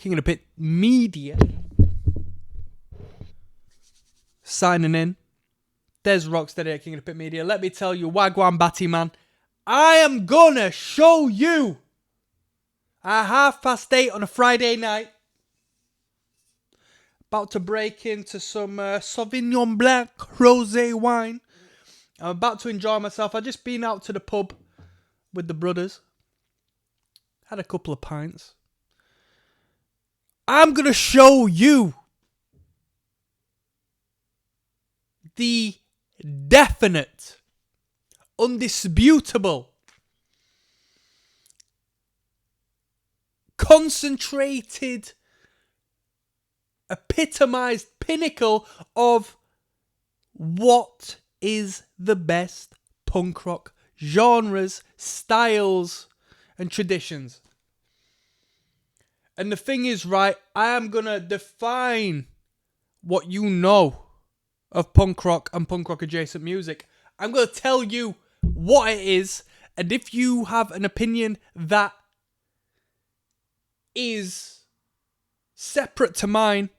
King of the Pit Media. Signing in. There's Rocksteady at King of the Pit Media. Let me tell you, Wagwan Batty Man, I am gonna show you at 8:30 on a Friday night. About to break into some Sauvignon Blanc rosé wine. I'm about to enjoy myself. I've just been out to the pub with the brothers. Had a couple of pints. I'm going to show you the definite, undisputable, concentrated, epitomized pinnacle of what is the best punk rock genres, styles, and traditions. And the thing is, right, I am going to define what you know of punk rock and punk rock adjacent music. I'm going to tell you what it is, and if you have an opinion that is separate to mine,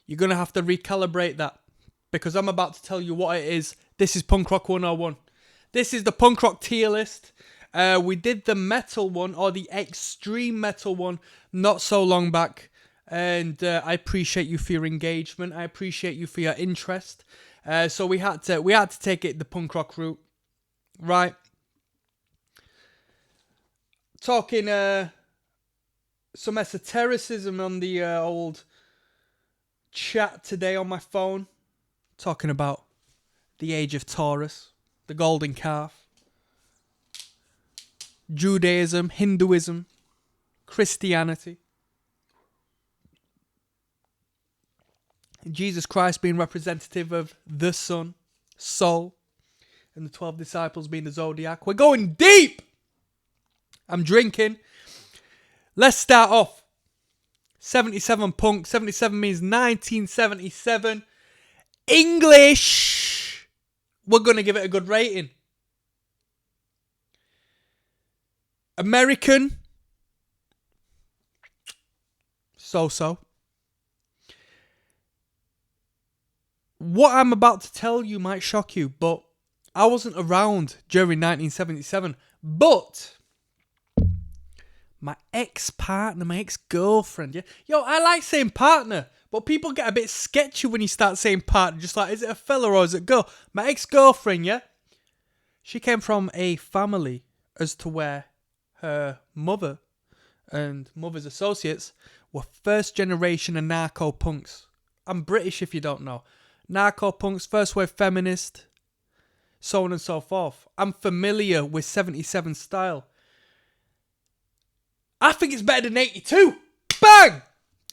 you're going to have to recalibrate that, because I'm about to tell you what it is. This is Punk Rock 101. This is the punk rock tier list. We did the metal one, or the extreme metal one, not so long back. And I appreciate you for your engagement. I appreciate you for your interest. So we had to take it the punk rock route, right? Talking some esotericism on the old chat today on my phone. Talking about the age of Taurus, the golden calf, Judaism, Hinduism, Christianity, Jesus Christ being representative of the sun, soul, and the 12 disciples being the zodiac. We're going deep! I'm drinking. Let's start off. 77 punk. 77 means 1977. English. We're going to give it a good rating. American. So-so. What I'm about to tell you might shock you, but I wasn't around during 1977. But my ex-partner, my ex-girlfriend, yeah? Yo, I like saying partner, but people get a bit sketchy when you start saying partner. Just like, is it a fella or is it a girl? My ex-girlfriend, yeah? She came from a family as to where her mother and mother's associates were first generation anarcho-punks. I'm British if you don't know. Narco-punks, first wave feminist, so on and so forth. I'm familiar with 77 style. I think it's better than 82. Bang!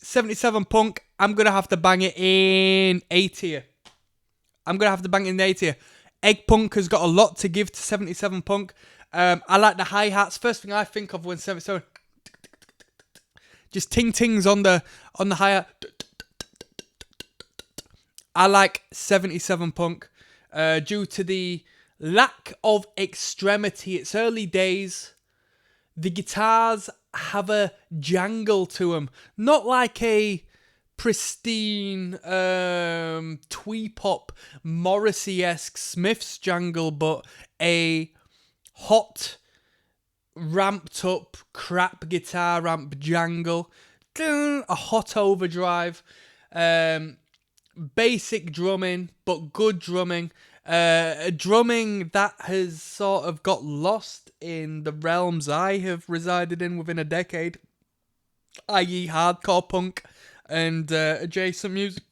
77 punk, I'm going to have to bang it in A tier. I'm going to have to bang it in A tier. Egg Punk has got a lot to give to 77 punk. I like the hi-hats. First thing I think of when 77... Just ting-tings on the hi-hat. I like 77 punk due to the lack of extremity. It's early days. The guitars have a jangle to them. Not like a pristine twee-pop Morrissey-esque Smiths jangle, but a hot, ramped-up crap guitar amp jangle. A hot overdrive. Basic drumming, but good drumming. Drumming that has sort of got lost in the realms I have resided in within a decade, i.e. hardcore punk and adjacent music.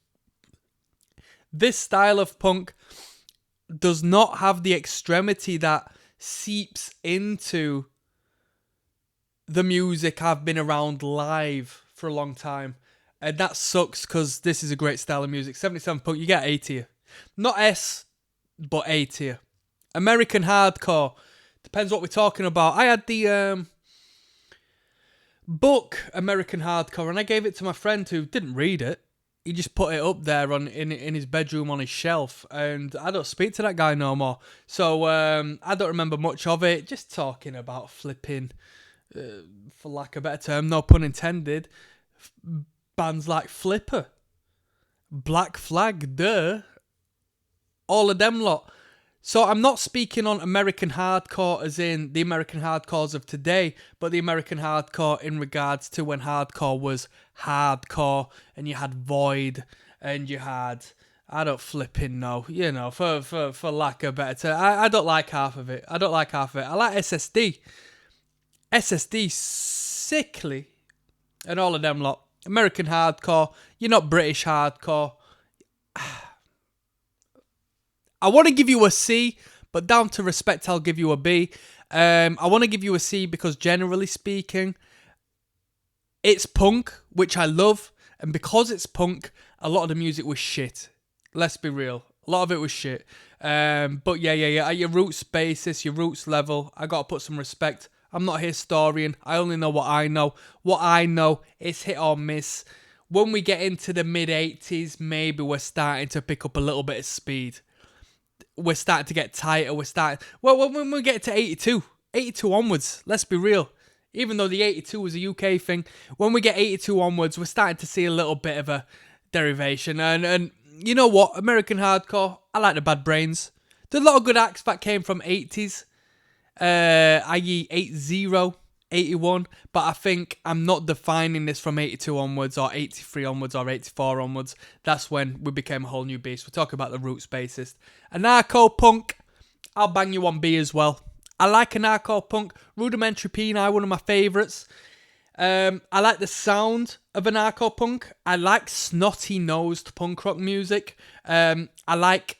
This style of punk does not have the extremity that seeps into the music I've been around live for a long time. And that sucks because this is a great style of music. 77 punk, you get A tier. Not S, but A tier. American hardcore. Depends what we're talking about. I had the book American Hardcore and I gave it to my friend who didn't read it. He just put it up there in his bedroom on his shelf. And I don't speak to that guy no more. So I don't remember much of it. Just talking about flipping for lack of a better term, no pun intended, bands like Flipper, Black Flag, all of them lot. So I'm not speaking on American hardcore as in the American hardcores of today, but the American hardcore in regards to when hardcore was hardcore and you had Void and you had, I don't flipping know, for lack of a better term. I don't like half of it. I like SSD. SSD, sickly, and all of them lot. American hardcore, you're not British hardcore. I want to give you a C, but down to respect, I'll give you a B. I want to give you a C because generally speaking, it's punk, which I love, and because it's punk, a lot of the music was shit. Let's be real. A lot of it was shit. But yeah. At your roots basis, your roots level, I got to put some respect. I'm not a historian. I only know what I know. What I know is hit or miss. When we get into the mid-80s, maybe we're starting to pick up a little bit of speed. We're starting to get tighter. Well, when we get to 82 onwards, let's be real. Even though the 82 was a UK thing, when we get 82 onwards, we're starting to see a little bit of a derivation. And you know what? American hardcore, I like the Bad Brains. There's a lot of good acts that came from 80s, i.e. 80, 81, but I think I'm not defining this from 82 onwards or 83 onwards or 84 onwards. That's when we became a whole new beast. We're talking about the roots bassist. Anarcho-punk, I'll bang you on B as well. I like anarcho-punk. Rudimentary Peni, one of my favourites. I like the sound of anarcho-punk. I like snotty-nosed punk rock music. I like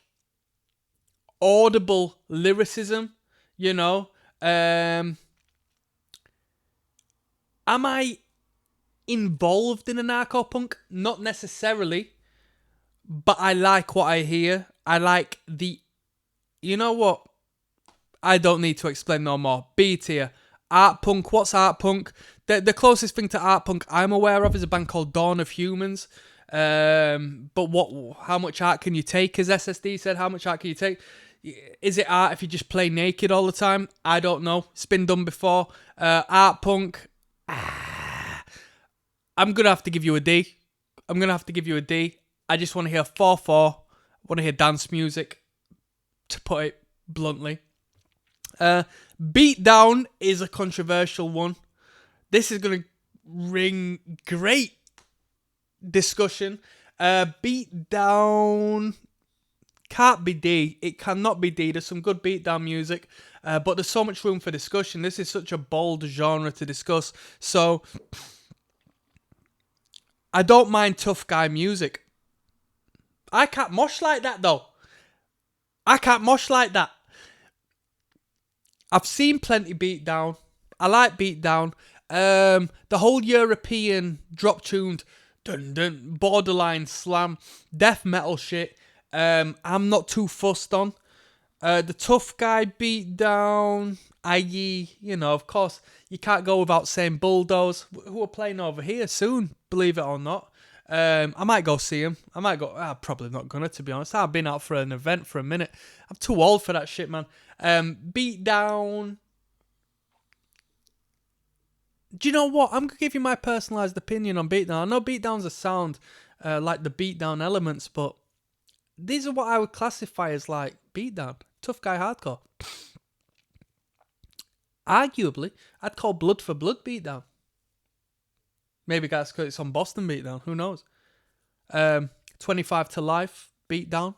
audible lyricism, you know. Am I involved in anarcho-punk? Not necessarily, but I like what I hear. I like the... You know what? I don't need to explain no more. B tier. Art punk. What's art punk? The closest thing to art punk I'm aware of is a band called Dawn of Humans. But how much art can you take, as SSD said? How much art can you take? Is it art if you just play naked all the time? I don't know. It's been done before. Art punk... I'm going to have to give you a D. I just want to hear 4-4. I want to hear dance music, to put it bluntly. Beatdown is a controversial one. This is going to ring great discussion. Beatdown can't be D. It cannot be D. There's some good beatdown music, but there's so much room for discussion. This is such a bold genre to discuss. So, I don't mind tough guy music. I can't mosh like that, though. I've seen plenty beatdown. I like beatdown. The whole European drop-tuned, dun-dun, borderline slam, death metal shit, I'm not too fussed on. The tough guy beatdown, i.e., of course, you can't go without saying Bulldoze, who are playing over here soon, believe it or not. I might go see him. I'm probably not gonna, to be honest. I've been out for an event for a minute. I'm too old for that shit, man. Beatdown. Do you know what? I'm gonna give you my personalised opinion on beatdown. I know beatdown's a sound like the beatdown elements, but these are what I would classify as like beatdown, tough guy hardcore. Arguably, I'd call Blood for Blood beatdown. Maybe that's because it's on Boston beatdown. Who knows? 25 to Life beatdown.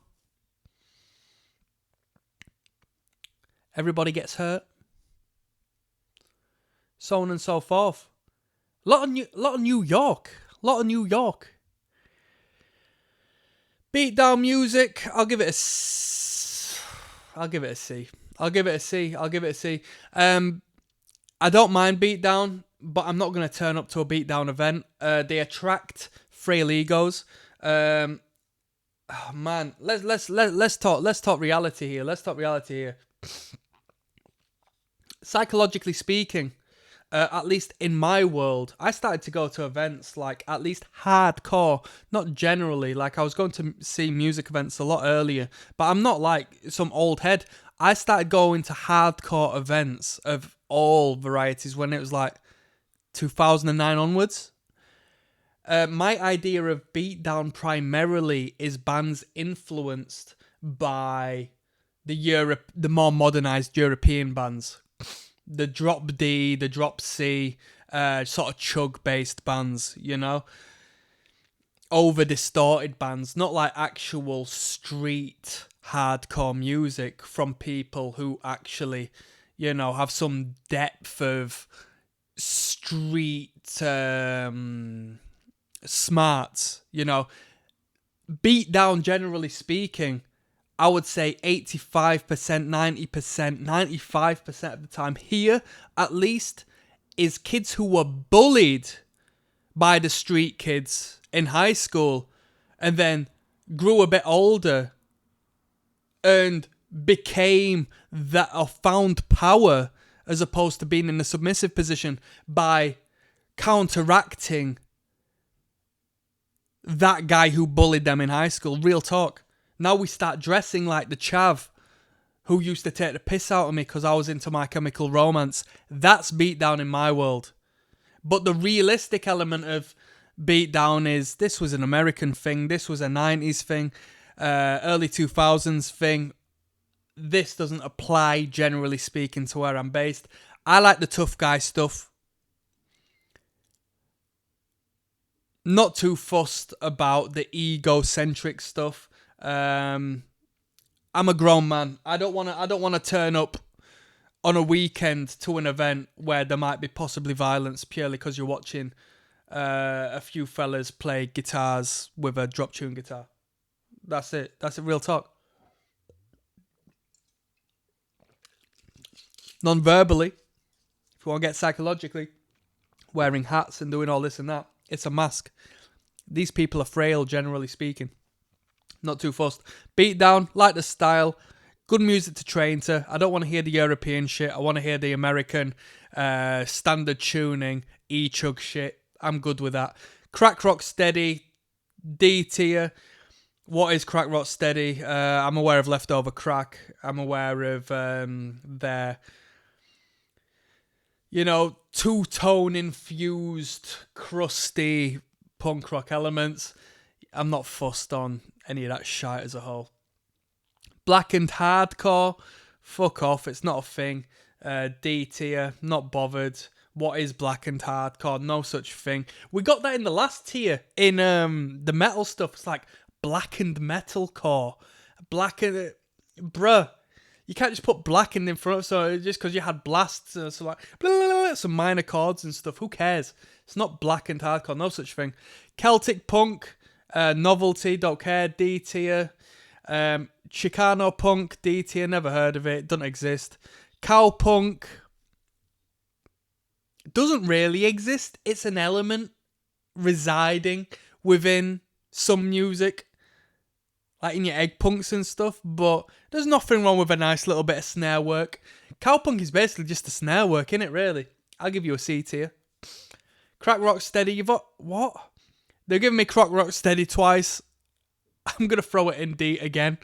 Everybody Gets Hurt. So on and so forth. A lot of New York. Beatdown music. I'll give it a C. I don't mind beatdown, but I'm not going to turn up to a beatdown event. They attract frail egos. Man, let's talk reality here. Psychologically speaking, at least in my world, I started to go to events like at least hardcore, not generally. Like I was going to see music events a lot earlier, but I'm not like some old head. I started going to hardcore events of all varieties when it was like 2009 onwards. My idea of beatdown primarily is bands influenced by the more modernized European bands, the drop D, the drop C, sort of chug-based bands, you know, over distorted bands, not like actual street hardcore music from people who actually, you know, have some depth of street smarts, you know. Beatdown, generally speaking, I would say 85%, 90%, 95% of the time here, at least, is kids who were bullied by the street kids in high school and then grew a bit older and became that, or found power as opposed to being in a submissive position by counteracting that guy who bullied them in high school. Real talk. Now we start dressing like the chav who used to take the piss out of me because I was into My Chemical Romance. That's beatdown in my world. But the realistic element of beatdown is this was an American thing. This was a 90s thing. Early 2000s thing. This doesn't apply, generally speaking, to where I'm based. I like the tough guy stuff. Not too fussed about the egocentric stuff. I'm a grown man. I don't want to turn up on a weekend to an event where there might be possibly violence purely because you're watching a few fellas play guitars with a drop tune guitar. That's it. That's a real talk. Non-verbally, if you want to get psychologically, wearing hats and doing all this and that, it's a mask. These people are frail, generally speaking. Not too fussed. Beatdown, like the style. Good music to train to. I don't want to hear the European shit. I want to hear the American standard tuning, E-chug shit. I'm good with that. Crack Rock Steady, D tier. What is Crack Rock Steady? I'm aware of Leftover Crack. I'm aware of their, you know, two-tone infused, crusty punk rock elements. I'm not fussed on any of that shite as a whole. Blackened Hardcore, fuck off, it's not a thing. D tier, not bothered. What is Blackened Hardcore? No such thing. We got that in the last tier, in the metal stuff. It's like Blackened Metalcore. Blackened... Bruh. You can't just put blackened in front of so just because you had blasts, so like blah, blah, blah, some minor chords and stuff. Who cares? It's not blackened hardcore, no such thing. Celtic punk, novelty, don't care. D tier. Chicano punk, D tier, never heard of it, doesn't exist. Cow punk doesn't really exist. It's an element residing within some music, like in your egg punks and stuff, but there's nothing wrong with a nice little bit of snare work. Cowpunk is basically just a snare work, innit, really? I'll give you a C tier. Crack Rock Steady, what? They're giving me Crack Rock Steady twice. I'm going to throw it in D again.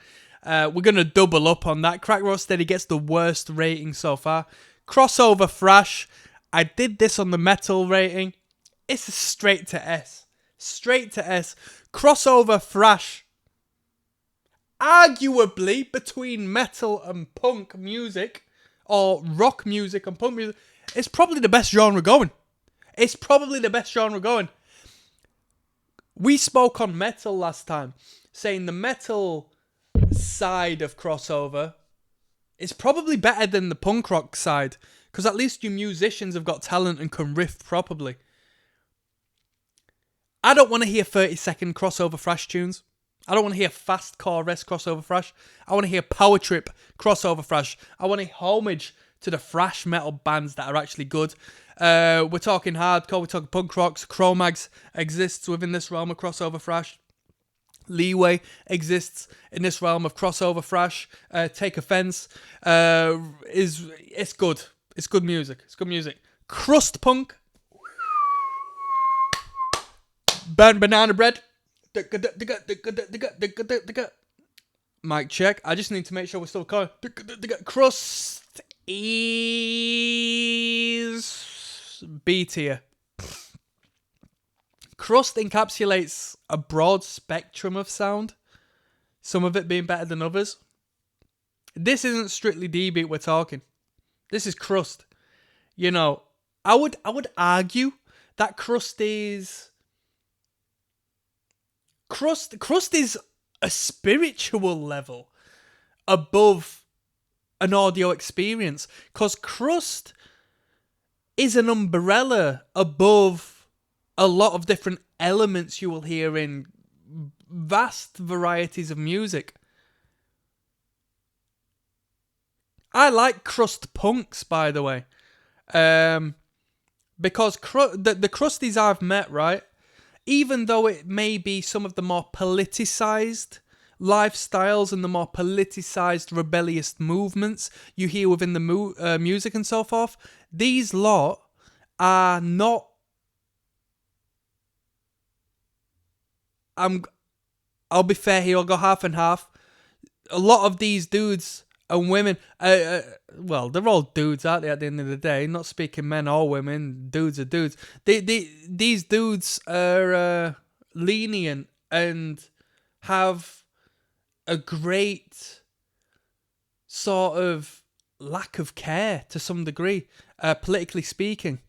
We're going to double up on that. Crack Rock Steady gets the worst rating so far. Crossover Thrash. I did this on the metal rating. It's a straight to S. Straight to S. Crossover Thrash. Arguably, between metal and punk music, or rock music and punk music, it's probably the best genre going. It's probably the best genre going. We spoke on metal last time, saying the metal side of crossover is probably better than the punk rock side, because at least you musicians have got talent and can riff properly. I don't want to hear 30-second crossover thrash tunes. I don't want to hear fast-core rest crossover thrash. I want to hear power trip crossover thrash. I want to hear homage to the thrash metal bands that are actually good. We're talking hardcore, we're talking punk rocks. Cro-Mags exists within this realm of crossover thrash. Leeway exists in this realm of crossover thrash. Take Offense it's good. It's good music. It's good music. Crust punk. Burnt banana bread. Mic check. I just need to make sure we're still going. Crust is B tier. Crust encapsulates a broad spectrum of sound, some of it being better than others. This isn't strictly D-beat we're talking. This is crust. You know, I would argue that crust is a spiritual level above an audio experience, because crust is an umbrella above a lot of different elements you will hear in vast varieties of music. I like crust punks, by the way, because the crusties I've met, right, even though it may be some of the more politicized lifestyles and the more politicized rebellious movements you hear within the music and so forth, these lot are not. I'll be fair here. I'll go half and half. A lot of these dudes and women, well, they're all dudes, aren't they? At the end of the day, not speaking men or women, dudes are dudes. These dudes are lenient and have a great sort of lack of care to some degree, politically speaking.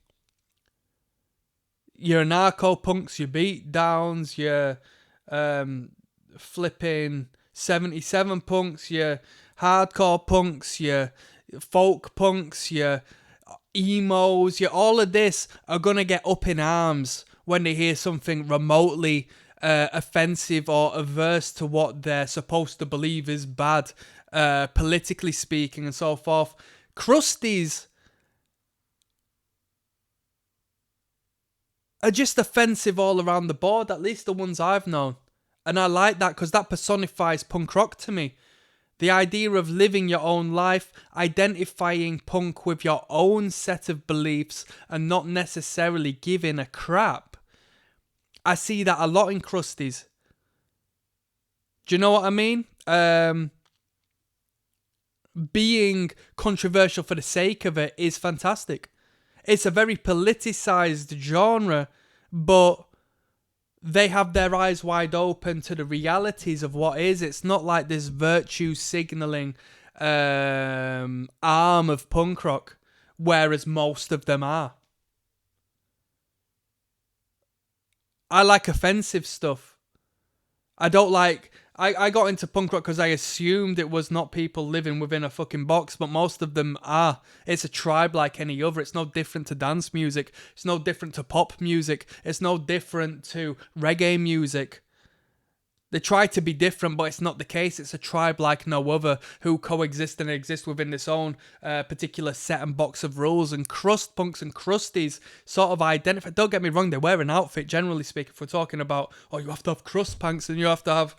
Your narco punks, your beat downs, your flipping 77 punks, your hardcore punks, your folk punks, your emos, your all of this are gonna get up in arms when they hear something remotely offensive or averse to what they're supposed to believe is bad, politically speaking, and so forth. Crusties are just offensive all around the board, at least the ones I've known. And I like that because that personifies punk rock to me. The idea of living your own life, identifying punk with your own set of beliefs and not necessarily giving a crap. I see that a lot in crusties. Do you know what I mean? Being controversial for the sake of it is fantastic. It's a very politicized genre, but they have their eyes wide open to the realities of what is. It's not like this virtue signaling arm of punk rock, whereas most of them are. I like offensive stuff. I don't like... I got into punk rock because I assumed it was not people living within a fucking box, but most of them are. It's a tribe like any other. It's no different to dance music. It's no different to pop music. It's no different to reggae music. They try to be different, but it's not the case. It's a tribe like no other who coexist and exist within this own particular set and box of rules. And crust punks and crusties sort of identify. Don't get me wrong, they wear an outfit, generally speaking. If we're talking about, you have to have crust punks and you have to have,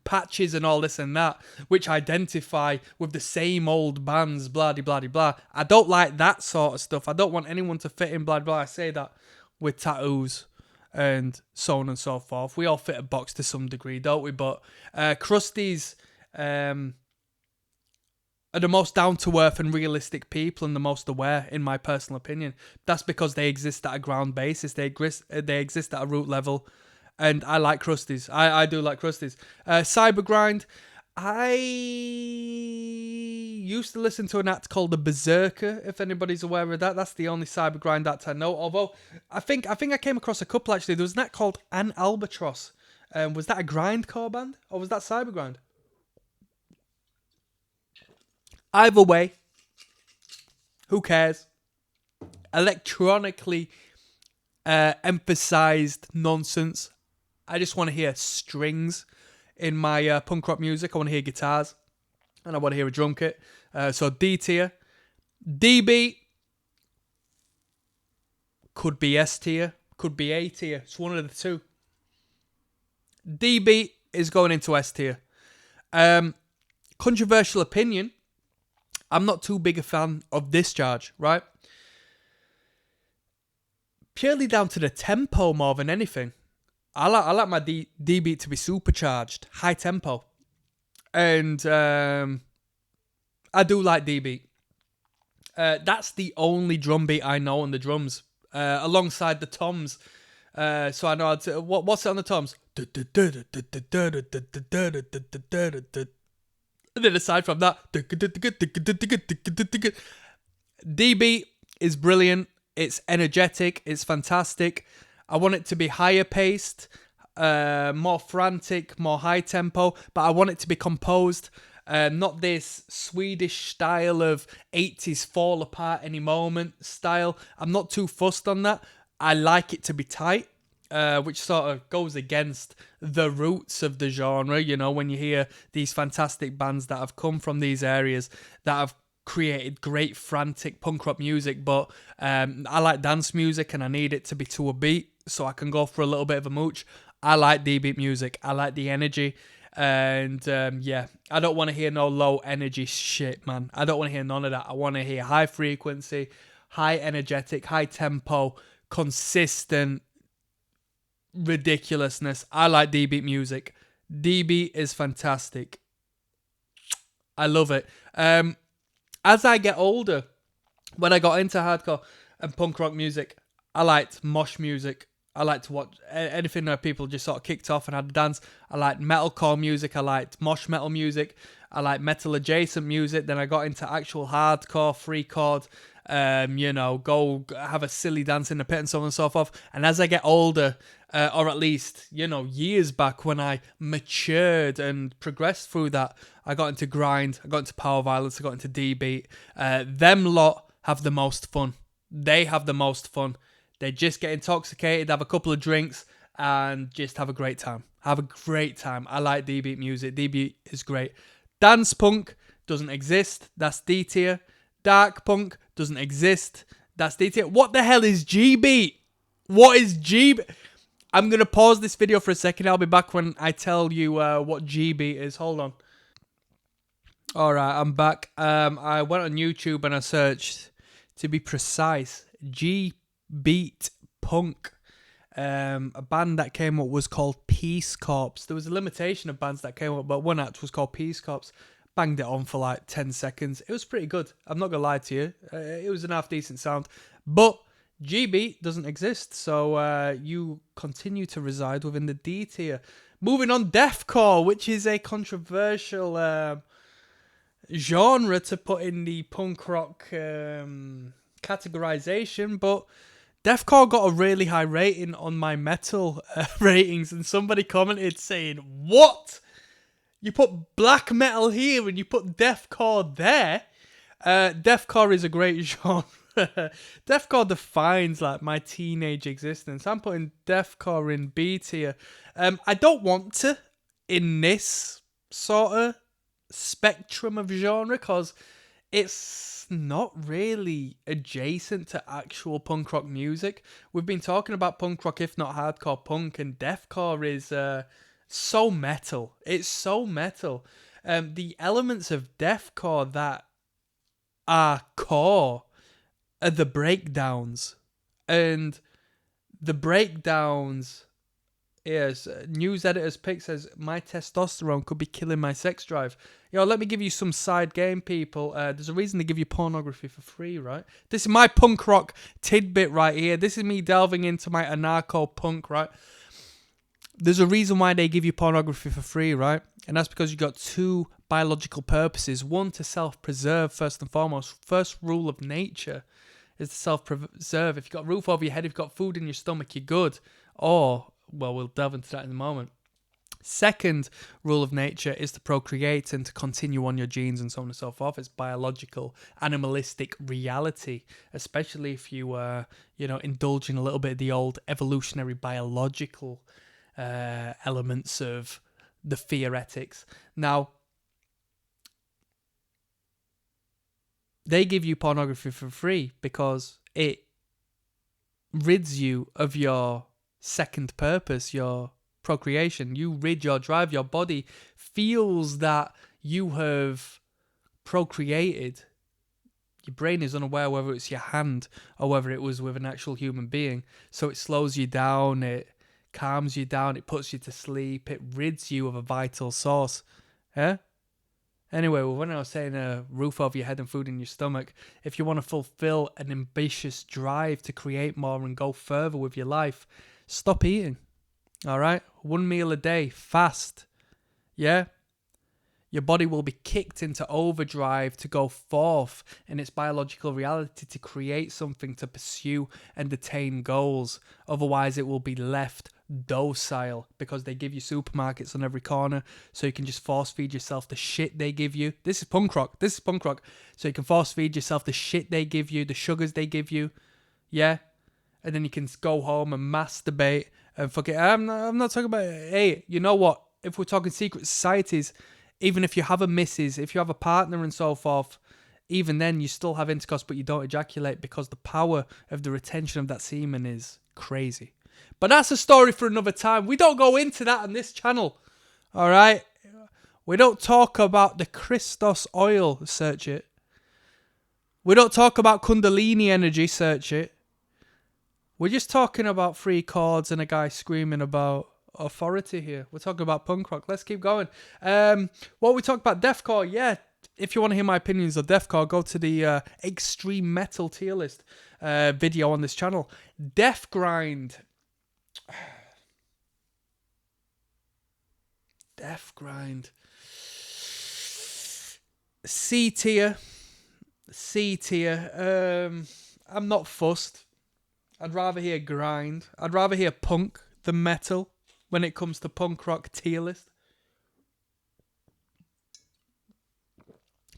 patches and all this and that, which identify with the same old bands, blah, blah, blah, blah. I don't like that sort of stuff. I don't want anyone to fit in, blah, blah. I say that with tattoos and so on and so forth. We all fit a box to some degree, don't we? But crusties are the most down-to-earth and realistic people and the most aware, in my personal opinion. That's because they exist at a ground basis. They exist at a root level. And I like crusties. I do like crusties. Cybergrind. I used to listen to an act called The Berserker, if anybody's aware of that. That's the only Cybergrind act I know. Although, I think I came across a couple, actually. There was an act called An Albatross. Was that a grindcore band? Or was that Cybergrind? Either way, who cares? Electronically emphasized nonsense. I just want to hear strings in my punk rock music. I want to hear guitars. And I want to hear a drum kit. So D tier. D beat. Could be S tier. Could be A tier. It's one of the two. D beat is going into S tier. Controversial opinion. I'm not too big a fan of Discharge, right? Purely down to the tempo more than anything. I like my D beat to be supercharged, high tempo. And I do like D beat. That's the only drum beat I know on the drums. alongside the toms. So I know what's it on the toms. And then aside from that, D-Beat is brilliant. It's energetic. It's fantastic. I want it to be higher paced, more frantic, more high tempo, but I want it to be composed. Not this Swedish style of 80s fall apart any moment style. I'm not too fussed on that. I like it to be tight, which sort of goes against the roots of the genre. You know, when you hear these fantastic bands that have come from these areas that have created great frantic punk rock music, but I like dance music and I need it to be to a beat so I can go for a little bit of a mooch. I like D-Beat music. I like the energy. And yeah, I don't want to hear no low energy shit, man. I don't want to hear none of that. I want to hear high frequency, high energetic, high tempo, consistent ridiculousness. I like D-Beat music. D-Beat is fantastic. I love it. As I get older, when I got into hardcore and punk rock music, I liked mosh music. I liked to watch anything where people just sort of kicked off and had a dance. I liked metalcore music. I liked mosh metal music. I liked metal adjacent music. Then I got into actual hardcore, free chord, go have a silly dance in the pit and so on and so forth. And as I get older, or at least, years back when I matured and progressed through that, I got into grind, I got into power violence, I got into D-Beat. Them lot have the most fun. They have the most fun. They just get intoxicated, have a couple of drinks, and just have a great time. Have a great time. I like D-Beat music. D-Beat is great. Dance punk doesn't exist. That's D tier. Dark punk doesn't exist. That's D tier. What the hell is G-Beat? What is G-Beat? I'm going to pause this video for a second. I'll be back when I tell you what G-Beat is. Hold on. Alright, I'm back. I went on YouTube and I searched, to be precise, G-Beat Punk. A band that came up was called Peace Corps. There was a limitation of bands that came up, but one act was called Peace Corps. Banged it on for like 10 seconds. It was pretty good. I'm not going to lie to you. It was an half-decent sound. But G-Beat doesn't exist, so you continue to reside within the D tier. Moving on, deathcore, which is a controversial genre to put in the punk rock categorization, but deathcore got a really high rating on my metal ratings, and somebody commented saying, "What? You put black metal here and you put deathcore there?" Deathcore is a great genre. Deathcore defines like my teenage existence. I'm putting deathcore in B tier. I don't want to in this sort of spectrum of genre because it's not really adjacent to actual punk rock music. We've been talking about punk rock, if not hardcore punk, and deathcore is so metal. It's so metal. The elements of deathcore that are core are the breakdowns. And the breakdowns, yes, news editor's pick says, my testosterone could be killing my sex drive. Yo, let me give you some side game, people. There's a reason they give you pornography for free, right? This is my punk rock tidbit right here. This is me delving into my anarcho-punk, right? There's a reason why they give you pornography for free, right? And that's because you've got two biological purposes. One, to self-preserve, first and foremost. First rule of nature is to self-preserve. If you've got a roof over your head, if you've got food in your stomach, you're good. Or, well, we'll delve into that in a moment. Second rule of nature is to procreate and to continue on your genes and so on and so forth. It's biological, animalistic reality, especially if you, indulge in a little bit of the old evolutionary biological elements of the theoretics. Now, they give you pornography for free because it rids you of your second purpose, your procreation. You rid your drive. Your body feels that you have procreated. Your brain is unaware whether it's your hand or whether it was with an actual human being. So it slows you down, it calms you down, it puts you to sleep, it rids you of a vital source. Yeah? Anyway, when I was saying a roof over your head and food in your stomach, if you want to fulfill an ambitious drive to create more and go further with your life, stop eating. All right? 1 meal a day, fast. Yeah? Your body will be kicked into overdrive to go forth in its biological reality to create something to pursue and attain goals. Otherwise, it will be left docile because they give you supermarkets on every corner, so you can just force feed yourself the shit they give you. This is punk rock. So you can force feed yourself the shit they give you, the sugars they give you. Yeah? And then you can go home and masturbate and fuck it. I'm not talking about, hey, you know what? If we're talking secret societies, even if you have a missus, if you have a partner and so forth, even then you still have intercourse but you don't ejaculate because the power of the retention of that semen is crazy. But that's a story for another time. We don't go into that on this channel. All right? We don't talk about the Christos oil, search it. We don't talk about Kundalini energy, search it. We're just talking about 3 chords and a guy screaming about authority here. We're talking about punk rock. Let's keep going. What we talk about deathcore, yeah. If you want to hear my opinions of deathcore, go to the extreme metal tier list video on this channel. Death grind. Death grind. C tier. I'm not fussed. I'd rather hear grind. I'd rather hear punk than metal when it comes to punk rock tier list.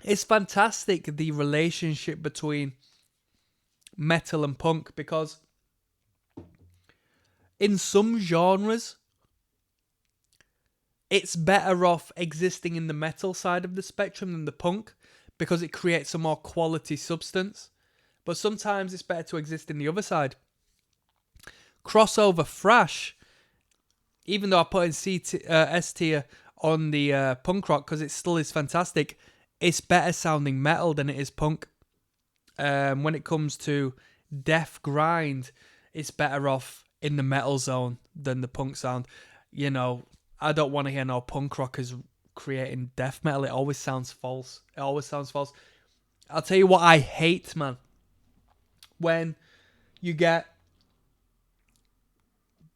It's fantastic, the relationship between metal and punk, because in some genres, it's better off existing in the metal side of the spectrum than the punk because it creates a more quality substance. But sometimes it's better to exist in the other side. Crossover thrash, even though I put in S tier on the punk rock because it still is fantastic, it's better sounding metal than it is punk. When it comes to death grind, it's better off in the metal zone than the punk sound. You know, I don't want to hear no punk rockers creating death metal. It always sounds false. I'll tell you what I hate, man. When you get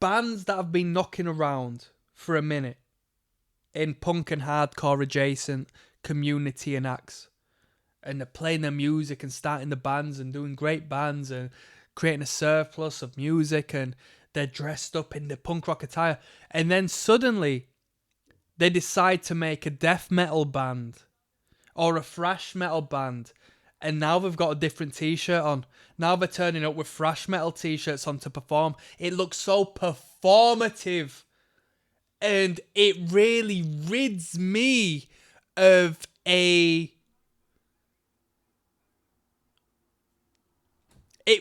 bands that have been knocking around for a minute in punk and hardcore adjacent community and acts, and they're playing their music and starting the bands and doing great bands and creating a surplus of music, and they're dressed up in the punk rock attire, and then suddenly they decide to make a death metal band or a thrash metal band, and now they've got a different t-shirt on. Now they're turning up with thrash metal t-shirts on to perform. It looks so performative, and it really rids me of it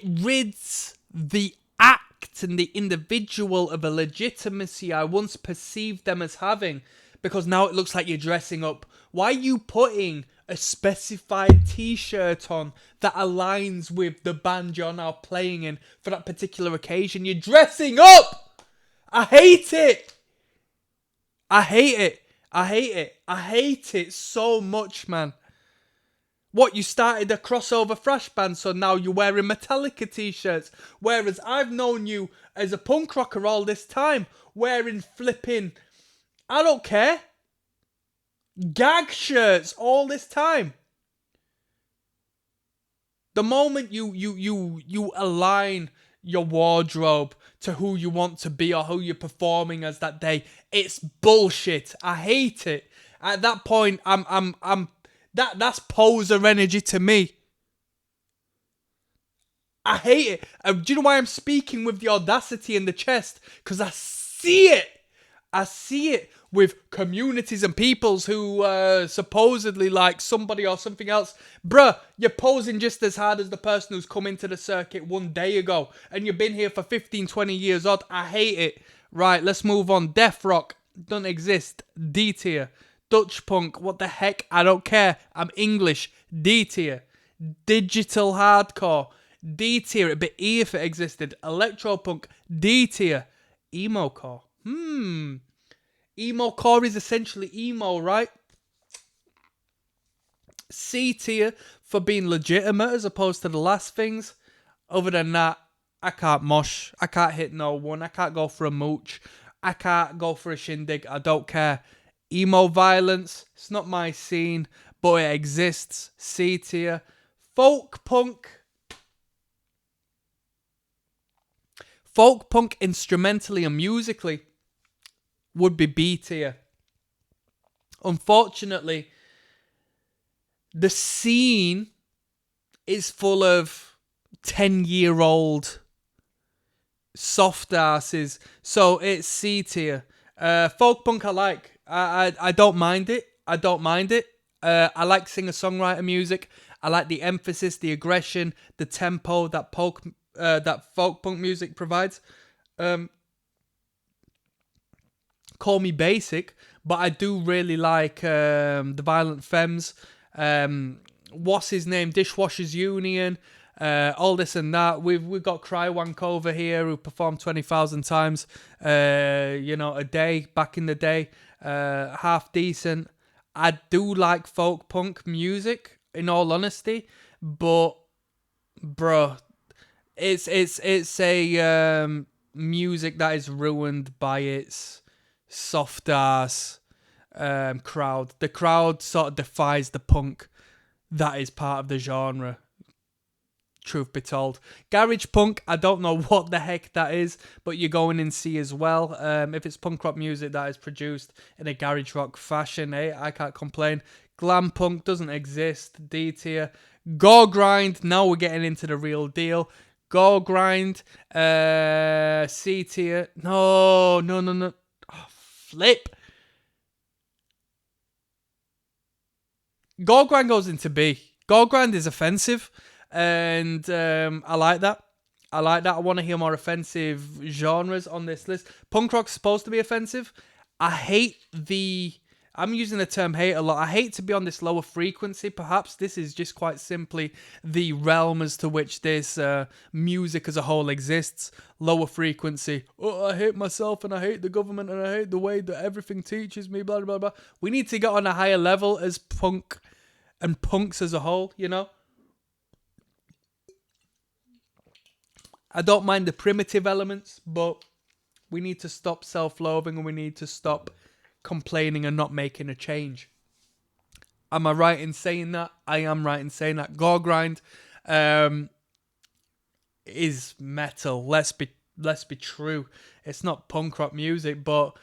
rids the act and the individual of a legitimacy I once perceived them as having, because now it looks like you're dressing up. Why are you putting a specified t-shirt on that aligns with the band you're now playing in for that particular occasion? You're dressing up! I hate it! I hate it so much, man. What, you started a crossover thrash band, so now you're wearing Metallica t-shirts, whereas I've known you as a punk rocker all this time, wearing flipping, I don't care, gag shirts all this time. The moment you align your wardrobe to who you want to be or who you're performing as that day, it's bullshit. I hate it. At that point, that's poser energy to me. I hate it. Do you know why I'm speaking with the audacity in the chest? Because I see it. I see it with communities and peoples who supposedly like somebody or something else. Bruh, you're posing just as hard as the person who's come into the circuit 1 day ago, and you've been here for 15, 20 years odd. I hate it. Right, let's move on. Death rock, don't exist. D tier. Dutch punk, what the heck? I don't care. I'm English. D tier. Digital hardcore, D tier. It'd be E if it existed. Electro punk, D tier. Emo core. Emo core is essentially emo, right? C tier for being legitimate as opposed to the last things. Other than that, I can't mosh. I can't hit no one. I can't go for a mooch. I can't go for a shindig. I don't care. Emo violence, it's not my scene, but it exists. C tier. Folk punk. Folk punk instrumentally and musically would be B tier. Unfortunately, the scene is full of 10-year-old soft asses, so it's C tier. Folk punk I like. I don't mind it. I don't mind it. I like singer-songwriter music. I like the emphasis, the aggression, the tempo that folk punk music provides. Call me basic, but I do really like the Violent Femmes. What's his name? Dishwashers Union. All this and that. We've got Crywank over here who performed 20,000 times. A day back in the day. Half decent. I do like folk punk music, in all honesty, but bro, it's a music that is ruined by its soft ass crowd. The crowd sort of defies the punk that is part of the genre. Truth be told, garage punk, I don't know what the heck that is, but you're going in C as well. If it's punk rock music that is produced in a garage rock fashion, I can't complain. Glam punk doesn't exist. D tier. Gore grind. Now we're getting into the real deal. Gore grind. C tier. No. Oh, flip. Gore grind goes into B. Gore grind is offensive. And I like that. I want to hear more offensive genres on this list. Punk rock's supposed to be offensive. I'm using the term hate a lot. I hate to be on this lower frequency. Perhaps this is just quite simply the realm as to which this music as a whole exists. Lower frequency. Oh, I hate myself and I hate the government and I hate the way that everything teaches me, blah, blah, blah. We need to get on a higher level as punk and punks as a whole, you know? I don't mind the primitive elements, but we need to stop self-loathing and we need to stop complaining and not making a change. Am I right in saying that? I am right in saying that. Gore grind is metal. Let's be true. It's not punk rock music, but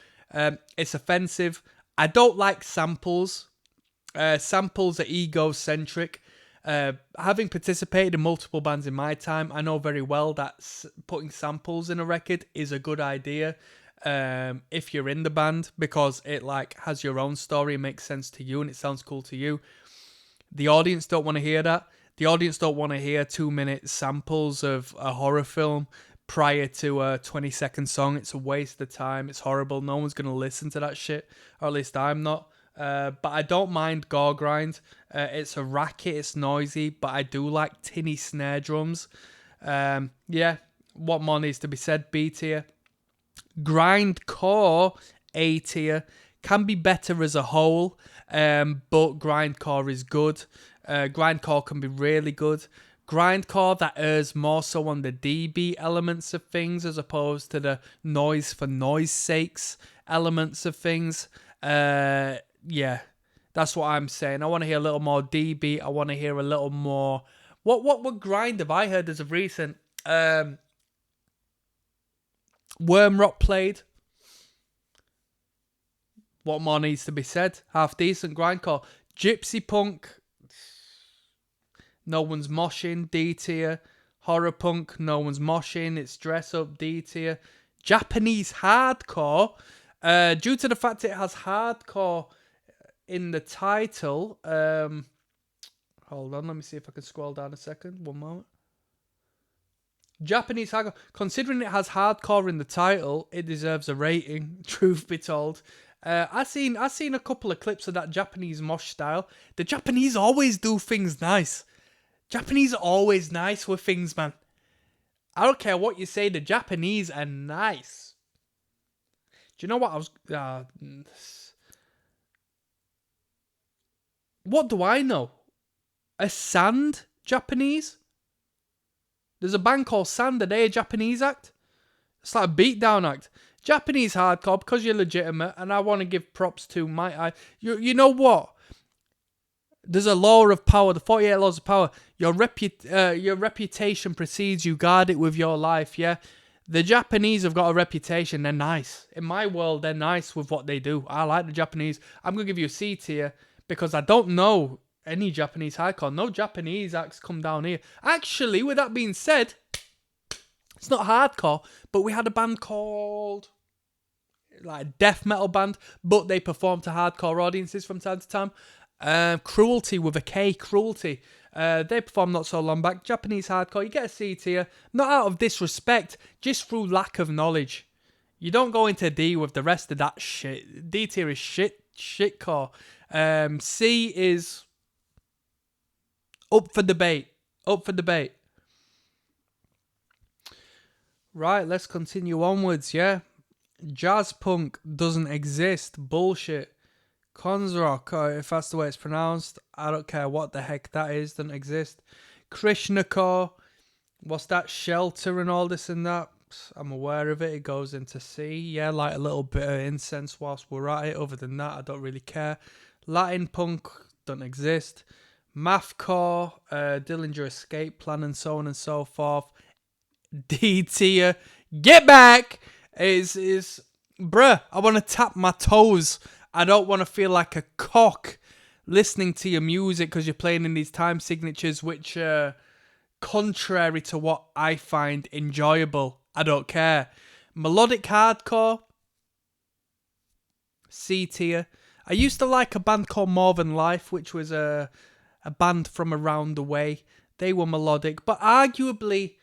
it's offensive. I don't like samples. Samples are egocentric. Having participated in multiple bands in my time, I know very well that putting samples in a record is a good idea if you're in the band, because it has your own story, it makes sense to you and it sounds cool to you. The audience don't want to hear that. The audience don't want to hear 2-minute samples of a horror film prior to a 20-second song. It's a waste of time. It's horrible. No one's going to listen to that shit, or at least I'm not. But I don't mind gore grind. It's a racket, it's noisy, but I do like tinny snare drums. What more needs to be said? B tier. Grindcore, A tier. Can be better as a whole, but grindcore is good. Grindcore can be really good. Grindcore that errs more so on the DB elements of things as opposed to the noise for noise sakes elements of things. Yeah, that's what I'm saying. I want to hear a little more DB. I want to hear a little more. What grind have I heard as of recent? Wormrot played. What more needs to be said? Half decent grindcore. Gypsy punk. No one's moshing. D tier. Horror punk. No one's moshing. It's dress up. D tier. Japanese hardcore. Due to the fact it has hardcore in the title, hold on, let me see if I can scroll down a second. One moment. Japanese hardcore. Considering it has hardcore in the title, it deserves a rating. Truth be told, I seen a couple of clips of that Japanese mosh style. The Japanese always do things nice. Japanese are always nice with things, man. I don't care what you say. The Japanese are nice. Do you know what I was? What do I know? A Sand Japanese? There's a band called Sand. Are they a Japanese act? It's like a beatdown act. Japanese hardcore, because you're legitimate, and I want to give props to you know what? There's a law of power, the 48 laws of power. Your reputation precedes you. Guard it with your life, yeah? The Japanese have got a reputation. They're nice. In my world, they're nice with what they do. I like the Japanese. I'm going to give you a C tier because I don't know any Japanese hardcore. No Japanese acts come down here. Actually, with that being said, it's not hardcore, but we had a band called, like, a death metal band, but they perform to hardcore audiences from time to time. Cruelty with a K, Cruelty. They performed not so long back. Japanese hardcore, you get a C tier. Not out of disrespect, just through lack of knowledge. You don't go into D with the rest of that shit. D tier is shitcore. C is up for debate. Up for debate. Right, let's continue onwards, yeah? Jazz punk doesn't exist. Bullshit. Konzrock, if that's the way it's pronounced, I don't care what the heck that is, doesn't exist. Krishnakor, what's that? Shelter and all this and that. I'm aware of it. It goes into C. Yeah, like a little bit of incense whilst we're at it. Other than that, I don't really care. Latin punk, doesn't exist. Mathcore, Dillinger Escape Plan and so on and so forth. D tier, get back! Is bruh, I want to tap my toes. I don't want to feel like a cock listening to your music because you're playing in these time signatures which are contrary to what I find enjoyable. I don't care. Melodic hardcore, C tier. I used to like a band called More Than Life, which was a band from around the way. They were melodic, but arguably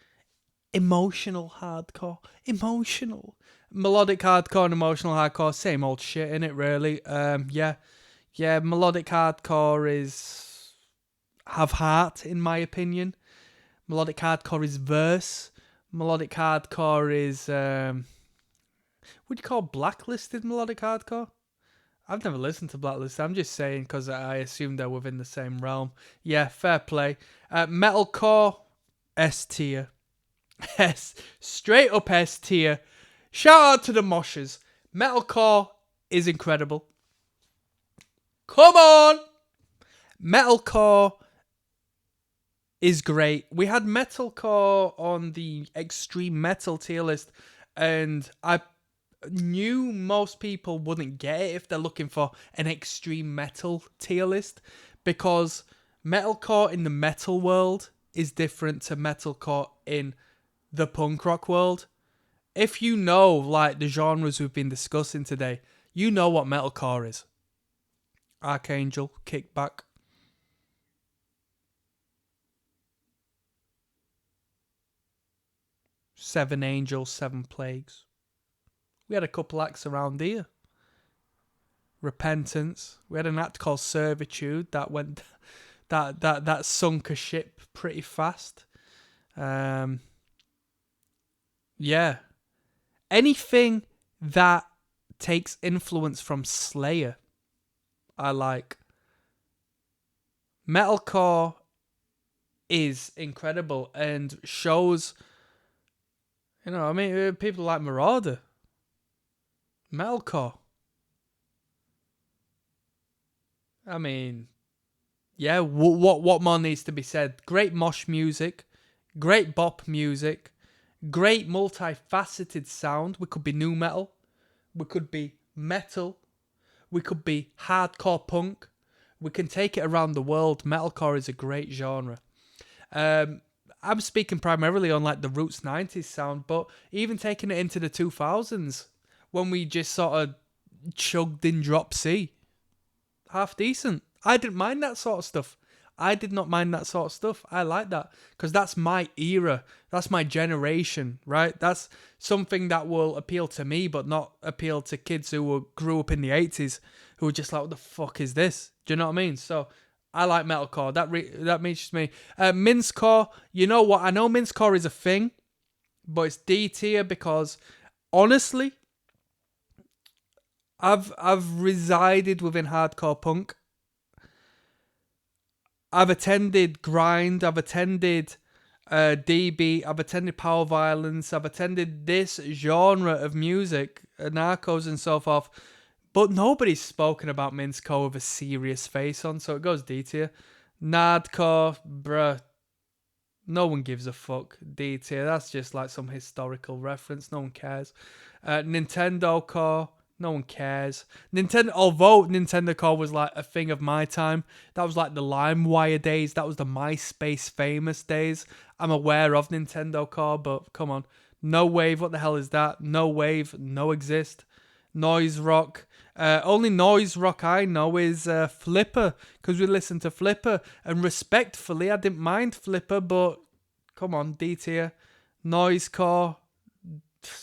emotional hardcore. Emotional. Melodic hardcore and emotional hardcore, same old shit, innit, really? Yeah, melodic hardcore is have heart, in my opinion. Melodic hardcore is verse. Melodic hardcore is, would you call blacklisted melodic hardcore? I've never listened to Blacklisted. I'm just saying because I assume they're within the same realm. Yeah, fair play. Metalcore, S tier. Straight up S tier. Shout out to the moshers. Metalcore is incredible. Come on! Metalcore is great. We had metalcore on the extreme metal tier list, and I knew most people wouldn't get it if they're looking for an extreme metal tier list, because metalcore in the metal world is different to metalcore in the punk rock world. If you know, like, the genres we've been discussing today, you know what metalcore is. Archangel, Kickback. Seven Angels, Seven Plagues. We had a couple acts around here. Repentance. We had an act called Servitude that went that sunk a ship pretty fast. Yeah. Anything that takes influence from Slayer, I like. Metalcore is incredible and shows, you know, I mean, people like Marauder. Metalcore. I mean, yeah, what more needs to be said? Great mosh music, great bop music, great multifaceted sound. We could be nu metal, we could be metal, we could be hardcore punk. We can take it around the world. Metalcore is a great genre. I'm speaking primarily on like the roots 90s sound, but even taking it into the 2000s, when we just sort of chugged in drop C, half decent. I didn't mind that sort of stuff. I did not mind that sort of stuff. I like that because that's my era. That's my generation, right? That's something that will appeal to me, but not appeal to kids who grew up in the 80s who were just like, what the fuck is this? Do you know what I mean? So I like metalcore. That reaches me. Mincecore, you know what? I know mincecore is a thing, but it's D tier because honestly, I've resided within hardcore punk. I've attended grind. I've attended DB. I've attended power violence. I've attended this genre of music, Narcos and so forth. But nobody's spoken about Minsko with a serious face on, so it goes D tier. Nardcore, bruh. No one gives a fuck. D tier. That's just like some historical reference. No one cares. Nintendo Core. No one cares. Although Nintendo Core was like a thing of my time, that was like the LimeWire days. That was the MySpace famous days. I'm aware of Nintendo Core, but come on. No Wave, what the hell is that? No Wave, no exist. Noise Rock. Only noise rock I know is Flipper, because we listen to Flipper, and respectfully, I didn't mind Flipper, but come on, D tier. Noisecore,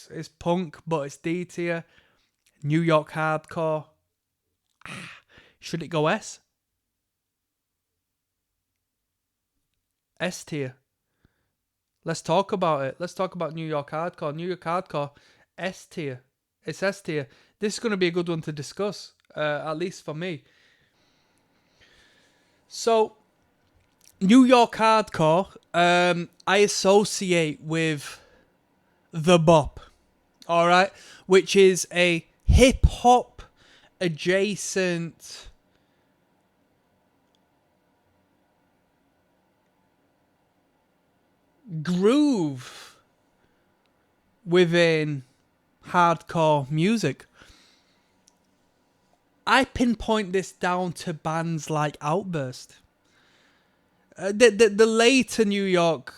it's punk, but it's D tier. New York Hardcore, should it go S? S tier. Let's talk about it. Let's talk about New York Hardcore. New York Hardcore, S tier. It's S tier. This is going to be a good one to discuss, at least for me. So, New York Hardcore, I associate with the bop, all right, which is a hip hop adjacent groove within hardcore music. I pinpoint this down to bands like Outburst. The later New York,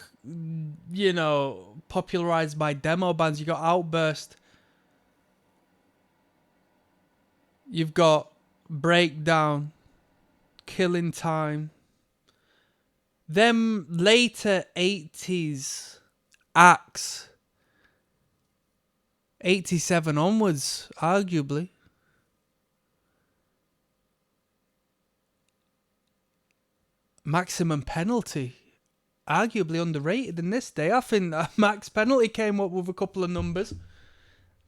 popularized by demo bands. You got Outburst. You've got Breakdown, Killing Time. Them later 80s acts, 87 onwards, arguably. Maximum Penalty, arguably underrated in this day. I think Max Penalty came up with a couple of numbers.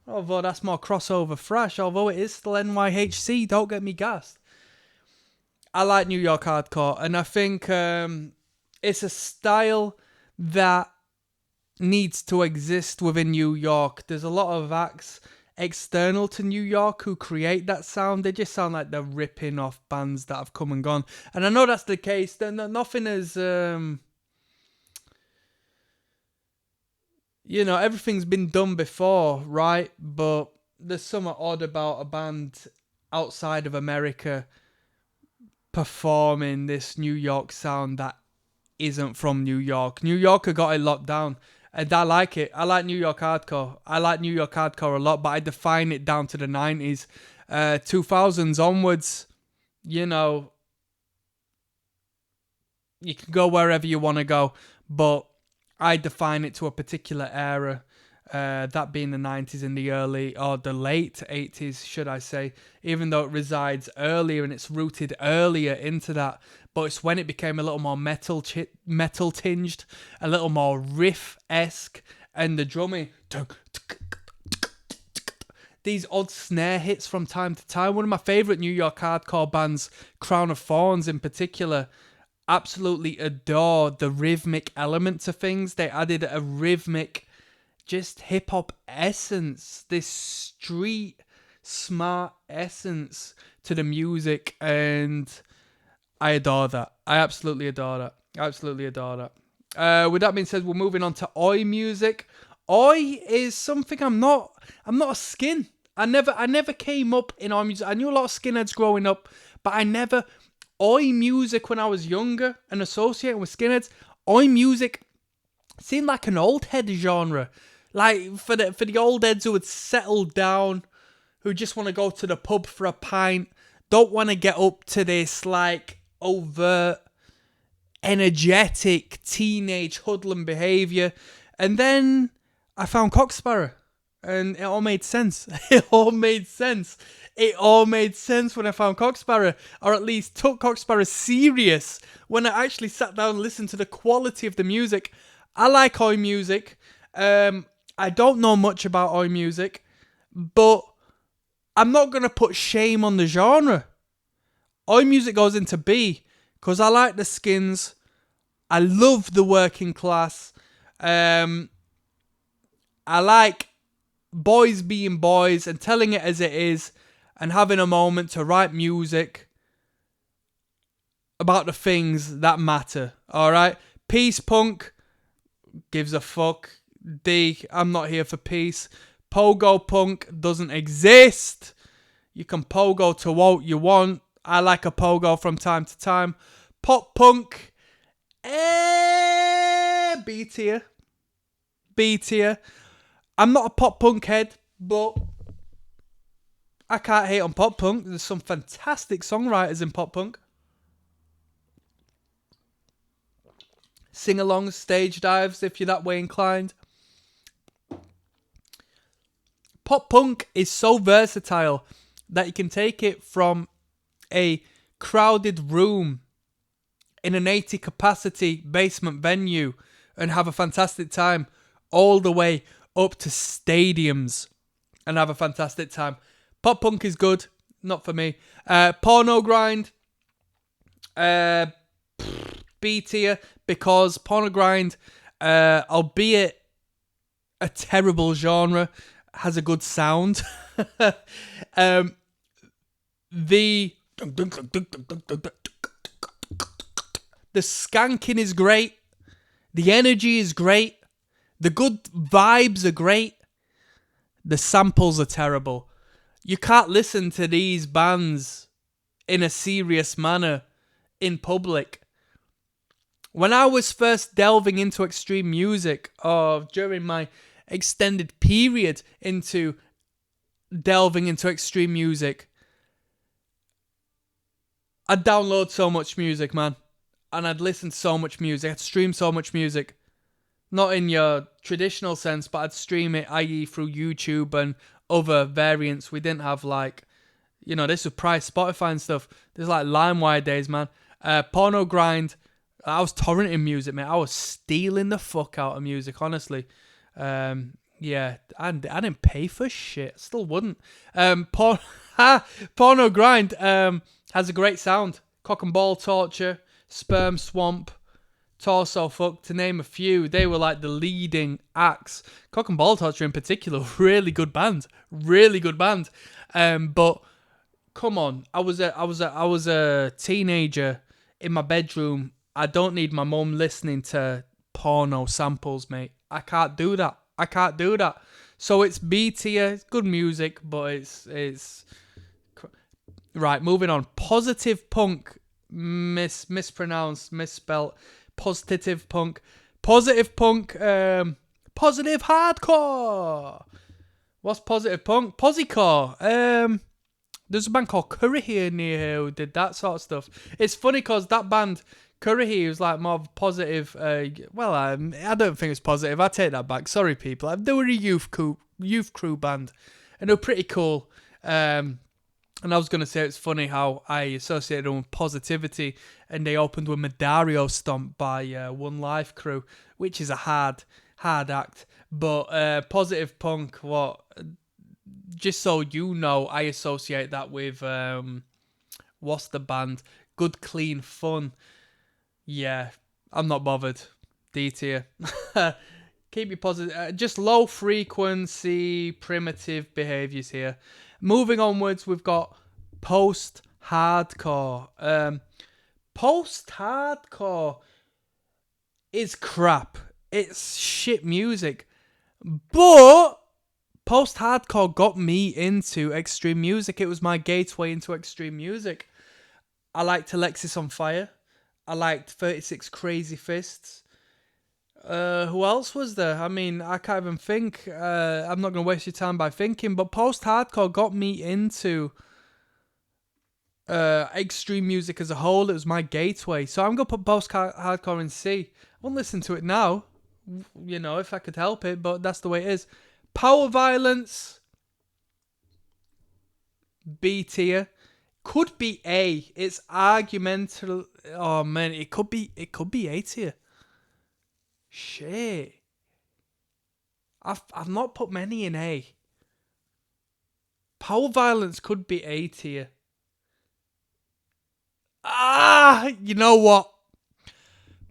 Although that's more crossover thrash, although it is still NYHC, don't get me gassed. I like New York Hardcore, and I think it's a style that needs to exist within New York. There's a lot of acts external to New York who create that sound. They just sound like they're ripping off bands that have come and gone. And I know that's the case. Nothing is... everything's been done before, right? But there's something odd about a band outside of America performing this New York sound that isn't from New York. New Yorker got it locked down, and I like it. I like New York Hardcore. I like New York Hardcore a lot, but I define it down to the 90s. 2000s onwards, you can go wherever you want to go, but I define it to a particular era, that being the 90s and the late 80s, should I say, even though it resides earlier and it's rooted earlier into that. But it's when it became a little more metal tinged, a little more riff-esque, and the drumming, these odd snare hits from time to time. One of my favourite New York hardcore bands, Crown of Thorns in particular, absolutely adore the rhythmic element to things. They added a rhythmic, just hip-hop essence, this street smart essence to the music, and I adore that. I absolutely adore that. With that being said, we're moving on to Oi music. Oi is something I'm not a skin. I never came up in Oi music. I knew a lot of skinheads growing up, but Oi music when I was younger and associating with skinheads, Oi music seemed like an old head genre. Like for the old heads who had settled down, who just want to go to the pub for a pint, don't want to get up to this like overt, energetic teenage hoodlum behaviour. And then I found Cocksparrow, and it all made sense. It all made sense when I found Cocksparrow, or at least took Cocksparrow serious when I actually sat down and listened to the quality of the music. I like Oi music. I don't know much about Oi music, but I'm not going to put shame on the genre. Oi music goes into B. Because I like the Skins. I love the Working Class. I like boys being boys and telling it as it is and having a moment to write music about the things that matter. Alright? Peace Punk gives a fuck. I'm not here for peace. Pogo Punk doesn't exist. You can pogo to what you want. I like a pogo from time to time. Pop Punk, B tier. B tier. I'm not a pop punk head, but I can't hate on pop punk. There's some fantastic songwriters in pop punk. Sing-alongs, stage dives, if you're that way inclined. Pop punk is so versatile that you can take it from a crowded room in an 80 capacity basement venue and have a fantastic time, all the way up to stadiums and have a fantastic time. Pop punk is good, not for me. Porno grind, B tier, because porno grind, albeit a terrible genre, has a good sound. The skanking is great. The energy is great. The good vibes are great. The samples are terrible. You can't listen to these bands in a serious manner in public. When I was first delving into extreme music, or during my extended period into delving into extreme music, I'd download so much music, man. And I'd listen to so much music. I'd stream so much music. Not in your traditional sense, but I'd stream it, i.e. through YouTube and other variants. We didn't have this was Spotify and stuff. There's like LimeWire days, man. Porno grind. I was torrenting music, man. I was stealing the fuck out of music, honestly. Yeah, I didn't pay for shit. Still wouldn't. Porno grind has a great sound. Cock and Ball Torture, Sperm Swamp, Torso Fuck, to name a few. They were like the leading acts. Cock and Ball Torture in particular, really good band. Really good band. But come on, I was a teenager in my bedroom. I don't need my mum listening to porno samples, mate. I can't do that. So it's B tier. It's good music, but it's right. Moving on. Positive Punk. Mispronounced, misspelt. Positive Punk. Positive Punk. Positive Hardcore. What's Positive Punk? Posicore. There's a band called Curry here near here who did that sort of stuff. It's funny because that band, Curry here, was like more of a positive. I don't think it's positive. I take that back. Sorry, people. They were a youth crew band, and they were pretty cool. And I was going to say it's funny how I associated them with positivity, and they opened with Medario Stomp by One Life Crew, which is a hard act. But Positive Punk, just so you know, I associate that with, what's the band? Good Clean Fun. Yeah, I'm not bothered. D tier. Keep you positive. Just low frequency, primitive behaviours here. Moving onwards, we've got post-hardcore. Post-hardcore is crap. It's shit music. But post-hardcore got me into extreme music. It was my gateway into extreme music. I liked Alexis on Fire. I liked 36 Crazy Fists. Who else was there? I mean, I can't even think. I'm not going to waste your time by thinking, but post-hardcore got me into extreme music as a whole. It was my gateway. So I'm going to put post-hardcore in C. I wouldn't listen to it now, if I could help it, but that's the way it is. Power Violence, B tier. Could be A. It's argumental. Oh man, it could be A tier. Shit. I've not put many in A. Power Violence could be A tier. You know what?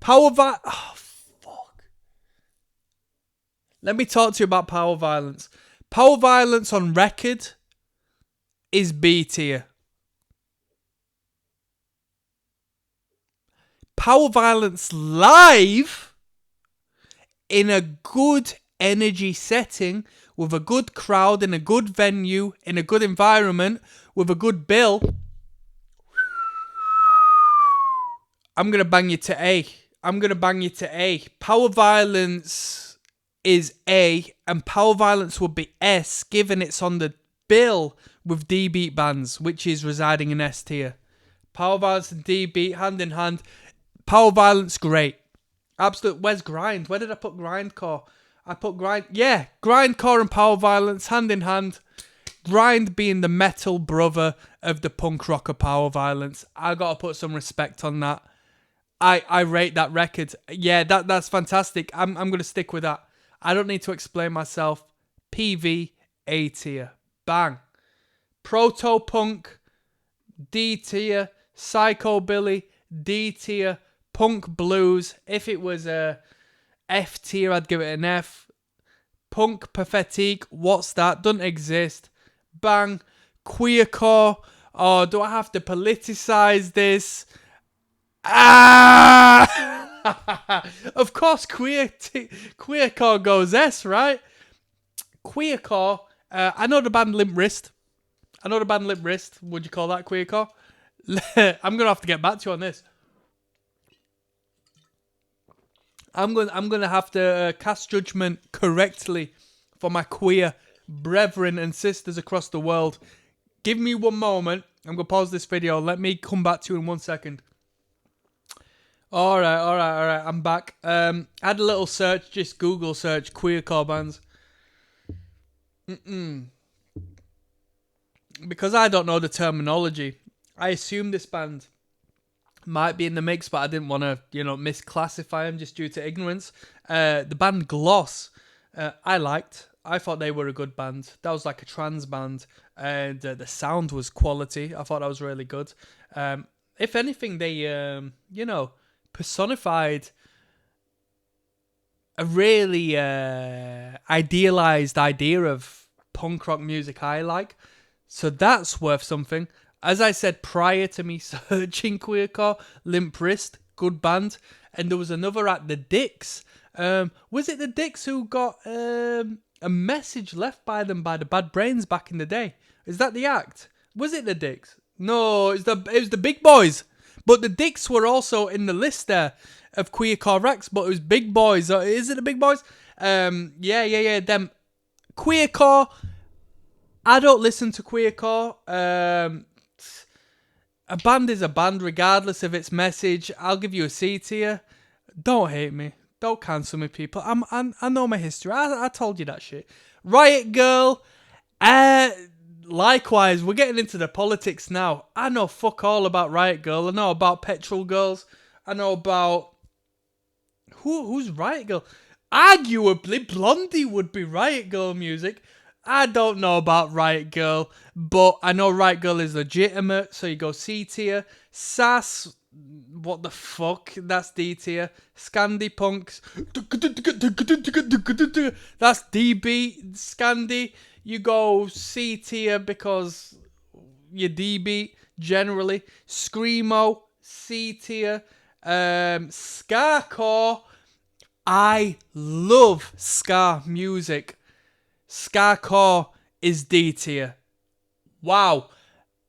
Oh, fuck. Let me talk to you about Power Violence. Power Violence on record is B tier. Power Violence live in a good energy setting with a good crowd in a good venue in a good environment with a good bill. I'm gonna bang you to A. Power Violence is A, and Power Violence would be S, given it's on the bill with D Beat bands, which is residing in S tier. Power Violence and D Beat hand in hand. Power Violence, great. Absolute. Where's Grind? Where did I put Grindcore? I put Grind. Yeah, Grindcore and Power Violence hand in hand. Grind being the metal brother of the punk rocker Power Violence. I gotta put some respect on that. I rate that record. Yeah, that's fantastic. I'm gonna stick with that. I don't need to explain myself. PV A tier. Bang. Proto Punk D tier. Psychobilly D tier. Punk Blues. If it was a F tier, I'd give it an F. Punk Pathetique. What's that? Doesn't exist. Bang. Queercore. Oh, do I have to politicize this? Of course, queercore goes S, right? Queercore. I know the band Limp Wrist. Would you call that queercore? I'm gonna have to get back to you on this. I'm gonna have to cast judgment correctly for my queer brethren and sisters across the world. Give me one moment. I'm gonna pause this video. Let me come back to you in 1 second. All right. I'm back. I had a little search, just Google search queercore bands. Because I don't know the terminology, I assume this band might be in the mix, but I didn't want to, misclassify them just due to ignorance. The band Gloss, I liked. I thought they were a good band. That was like a trance band, and the sound was quality. I thought that was really good. If anything, they, personified a really idealized idea of punk rock music I like. So that's worth something. As I said prior to me searching queercore, Limp Wrist, good band. And there was another at the Dicks. Was it the Dicks who got a message left by them by the Bad Brains back in the day? Is that the act? Was it the Dicks? No, it was the Big Boys. But the Dicks were also in the list there of queercore acts, but it was Big Boys. Is it the Big Boys? Yeah. Them queercore. I don't listen to queercore. A band is a band, regardless of its message. I'll give you a C tier. Don't hate me. Don't cancel me, people. I know my history. I told you that shit. Riot Girl. Likewise, we're getting into the politics now. I know fuck all about Riot Girl. I know about Petrol Girls. I know about... Who's Riot Girl? Arguably, Blondie would be Riot Girl music. I don't know about Riot Girl, but I know Riot Girl is legitimate, so you go C tier. Sass, what the fuck? That's D tier. Scandi Punx, that's D beat. Scandi, you go C tier because you D beat generally. Screamo, C tier. Skacore, I love ska music. Skacore is D tier. Wow.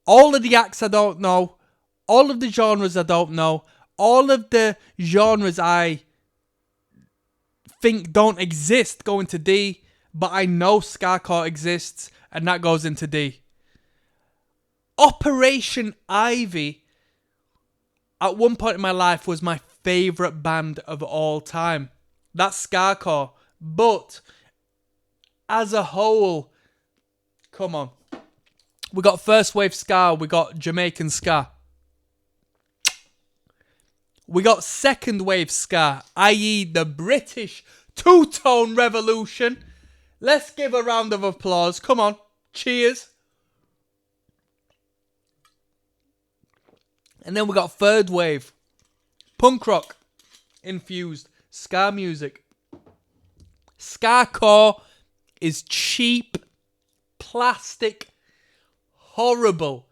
All of the acts I don't know. All of the genres I don't know. All of the genres I think don't exist go into D. But I know Skacore exists, and that goes into D. Operation Ivy, at one point in my life, was my favourite band of all time. That's Skacore. But as a whole, come on. We got first wave ska, we got Jamaican ska. We got second wave ska, i.e. the British two-tone revolution. Let's give a round of applause. Come on. Cheers. And then we got third wave. Punk rock infused ska music. Ska-core is cheap, plastic, horrible.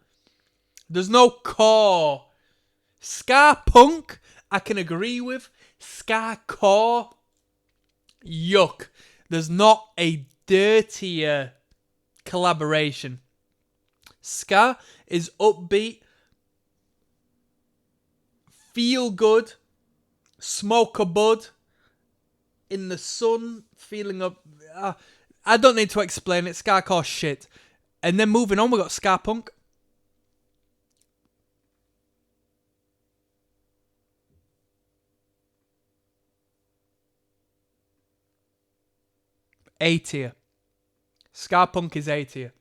There's no core. Ska punk, I can agree with. Ska-core, yuck. There's not a dirtier collaboration. Ska is upbeat, feel good, smoke a bud, in the sun, feeling up. I don't need to explain it. Ska-core shit. And then moving on, we got ska punk. A tier. Ska punk is A tier.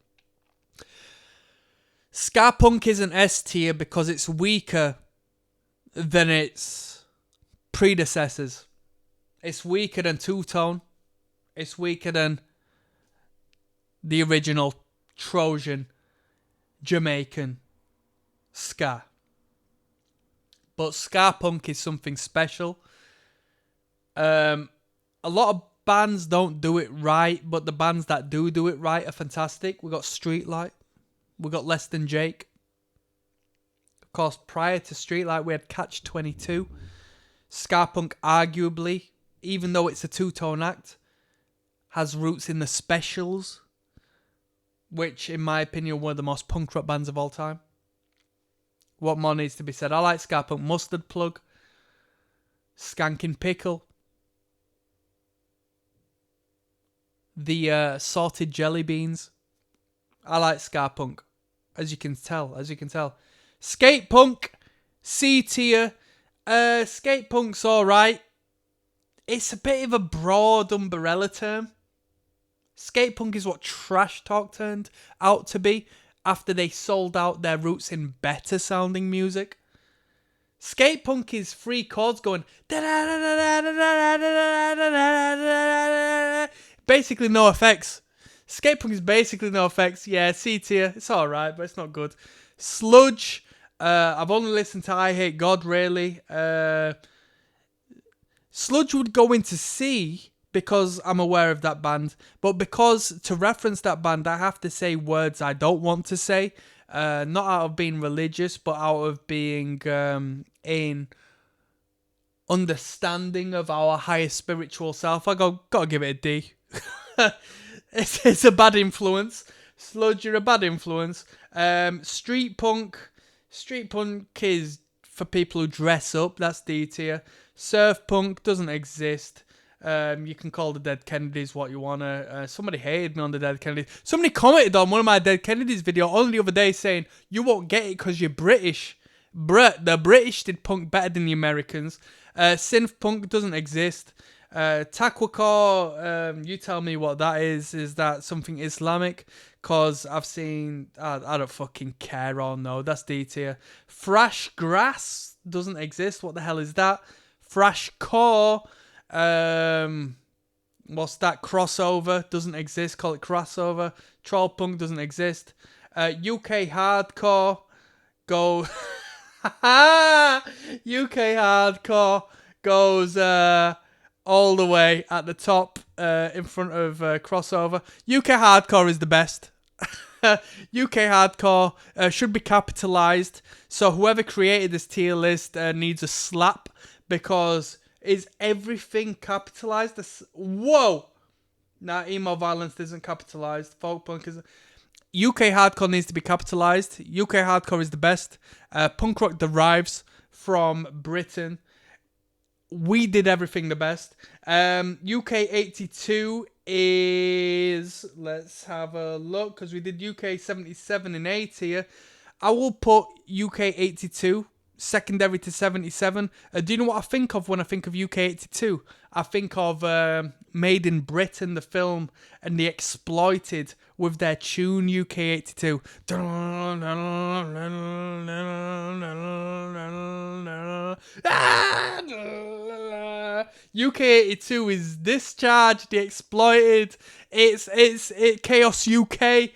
Ska punk is an S tier because it's weaker than its predecessors. It's weaker than two-tone. It's weaker than the original Trojan Jamaican ska. But ska punk is something special. A lot of bands don't do it right, but the bands that do it right are fantastic. We got Streetlight. We got Less Than Jake. Of course, prior to Streetlight, we had Catch 22. Ska punk, arguably, even though it's a two-tone act, has roots in the Specials, which, in my opinion, were the most punk rock bands of all time. What more needs to be said? I like ska punk. Mustard Plug, Skankin' Pickle, the Salted Jelly Beans. I like ska punk, as you can tell. Skate punk, C tier. Skate punk's alright. It's a bit of a broad umbrella term. Skate punk is what Trash Talk turned out to be after they sold out their roots in better sounding music. Skate punk is three chords going basically no effects. Skate punk is basically no effects. Yeah, C tier. It's alright, but it's not good. Sludge. I've only listened to I Hate God, really. Sludge would go into C because I'm aware of that band. But because to reference that band, I have to say words I don't want to say. Not out of being religious, but out of being in understanding of our higher spiritual self. I gotta give it a D. It's a bad influence. Sludge, you're a bad influence. Street punk. Street punk is for people who dress up. That's D tier. Surf punk doesn't exist. You can call the Dead Kennedys what you wanna. Somebody hated me on the Dead Kennedys. Somebody commented on one of my Dead Kennedys video only the other day saying, you won't get it because you're British. The British did punk better than the Americans. Synth punk doesn't exist. Takwacore, you tell me what that is. Is that something Islamic? Because I've seen... I don't fucking care or no. That's D tier. Thrash Grass doesn't exist. What the hell is that? Thrash Core... what's that? Crossover doesn't exist. Call it crossover. Troll punk doesn't exist. UK hardcore go UK hardcore goes all the way at the top in front of crossover. UK hardcore is the best. UK hardcore should be capitalized. So whoever created this tier list needs a slap because is everything capitalized? Whoa! Nah, emo violence isn't capitalized. Folk punk isn't. UK hardcore needs to be capitalized. UK hardcore is the best. Punk rock derives from Britain. We did everything the best. UK 82 is... Let's have a look, because we did UK 77 in A tier. I will put UK 82 secondary to 77. Do you know what I think of when I think of UK 82? I think of Made in Britain, the film, and the Exploited with their tune UK 82. UK 82 is Discharge, the Exploited. It's Chaos UK.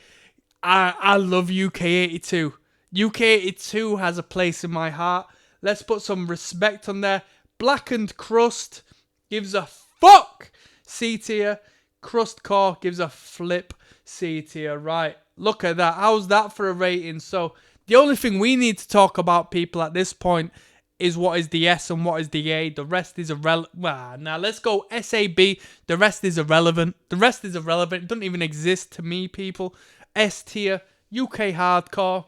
I love UK 82. UK82 has a place in my heart. Let's put some respect on there. Blackened Crust gives a fuck. C tier. Crust Core gives a flip. C tier. Right. Look at that. How's that for a rating? So the only thing we need to talk about, people, at this point is what is the S and what is the A. The rest is irrelevant. Well, now let's go SAB. The rest is irrelevant. The rest is irrelevant. It doesn't even exist to me, people. S tier. UK Hardcore.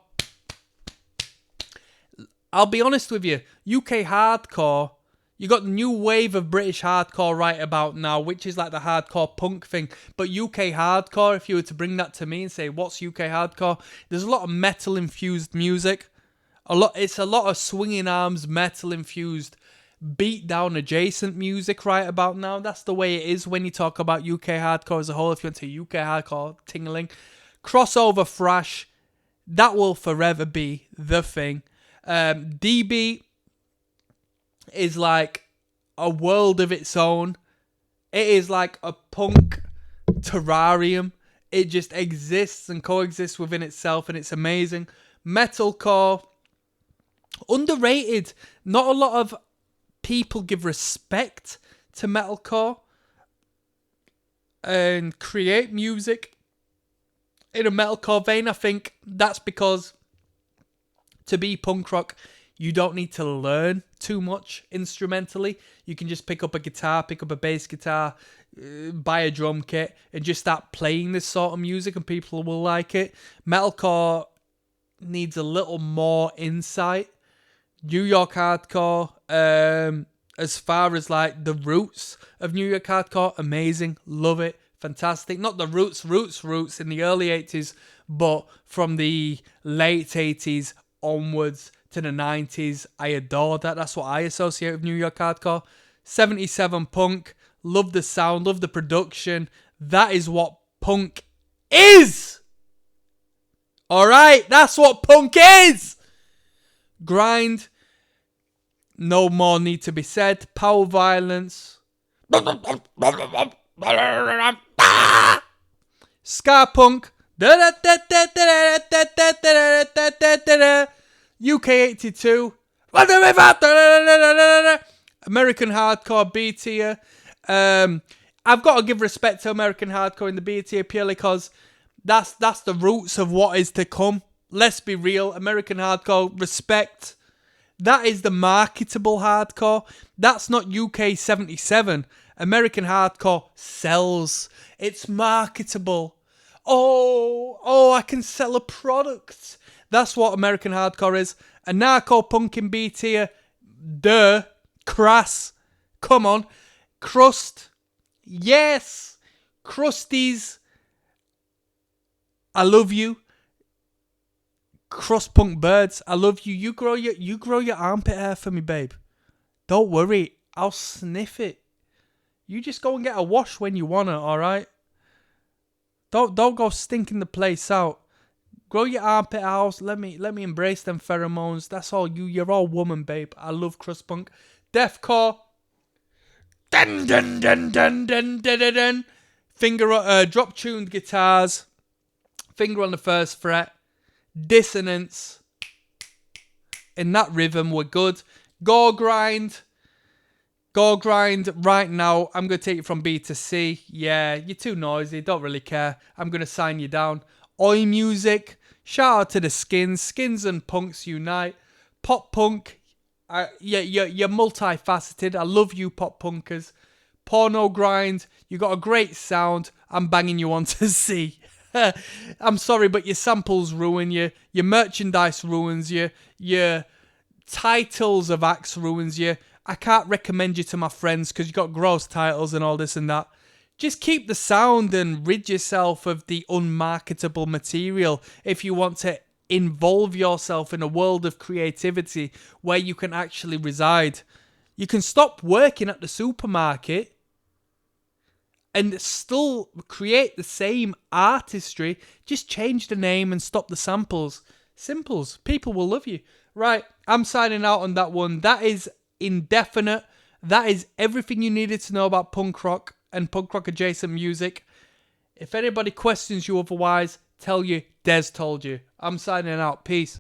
I'll be honest with you. UK Hardcore, you got the new wave of British hardcore right about now, which is like the hardcore punk thing. But UK hardcore, if you were to bring that to me and say, what's UK hardcore? There's a lot of metal-infused music. It's a lot of swinging arms, metal-infused, beat-down adjacent music right about now. That's the way it is when you talk about UK hardcore as a whole. If you want to UK hardcore, tingling. Crossover thrash, that will forever be the thing. DB is like a world of its own. It is like a punk terrarium. It just exists and coexists within itself, and it's amazing. Metalcore, underrated. Not a lot of people give respect to metalcore and create music in a metalcore vein. I think that's because to be punk rock, you don't need to learn too much instrumentally. You can just pick up a guitar, pick up a bass guitar, buy a drum kit, and just start playing this sort of music, and people will like it. Metalcore needs a little more insight. New York Hardcore, as far as like the roots of New York Hardcore, amazing, love it, fantastic. Not the roots in the early 80s, but from the late 80s onwards to the 90s, I adore that. That's what I associate with New York Hardcore. 77 punk, love the sound, love the production. That is what punk is! Alright, that's what punk is! Grind, no more need to be said. Power Violence. Ska Punk. UK 82. American Hardcore B tier. I've got to give respect to American Hardcore in the B tier purely because that's the roots of what is to come. Let's be real. American Hardcore, respect. That is the marketable hardcore. That's not UK 77. American Hardcore sells. It's marketable. Oh, I can sell a product. That's what American Hardcore is. A narco punk in B tier. Duh. Crass. Come on. Crust. Yes. Crusties. I love you. Crust punk birds. I love you. You grow your armpit hair for me, babe. Don't worry. I'll sniff it. You just go and get a wash when you wanna, alright? Don't go stinking the place out. Grow your armpit house. Let me embrace them pheromones. That's all you. You're all woman, babe. I love crust punk. Deathcore. Dun dun dun dun dun dun dun dun. Finger drop tuned guitars. Finger on the first fret. Dissonance. In that rhythm, we're good. Gore grind. Gore grind. Right now, I'm going to take it from B to C. Yeah, you're too noisy. Don't really care. I'm going to sign you down. Oi music. Shout out to the Skins. Skins and Punx unite. Pop punk. You're multifaceted. I love you, pop punkers. Porno grind. You got a great sound. I'm banging you on to C. I'm sorry, but your samples ruin you. Your merchandise ruins you. Your titles of acts ruins you. I can't recommend you to my friends because you got gross titles and all this and that. Just keep the sound and rid yourself of the unmarketable material if you want to involve yourself in a world of creativity where you can actually reside. You can stop working at the supermarket and still create the same artistry. Just change the name and stop the samples. Simples. People will love you. Right, I'm signing out on that one. That is indefinite. That is everything you needed to know about punk rock and punk rock adjacent music. If anybody questions you otherwise, tell you Des told you. I'm signing out. Peace.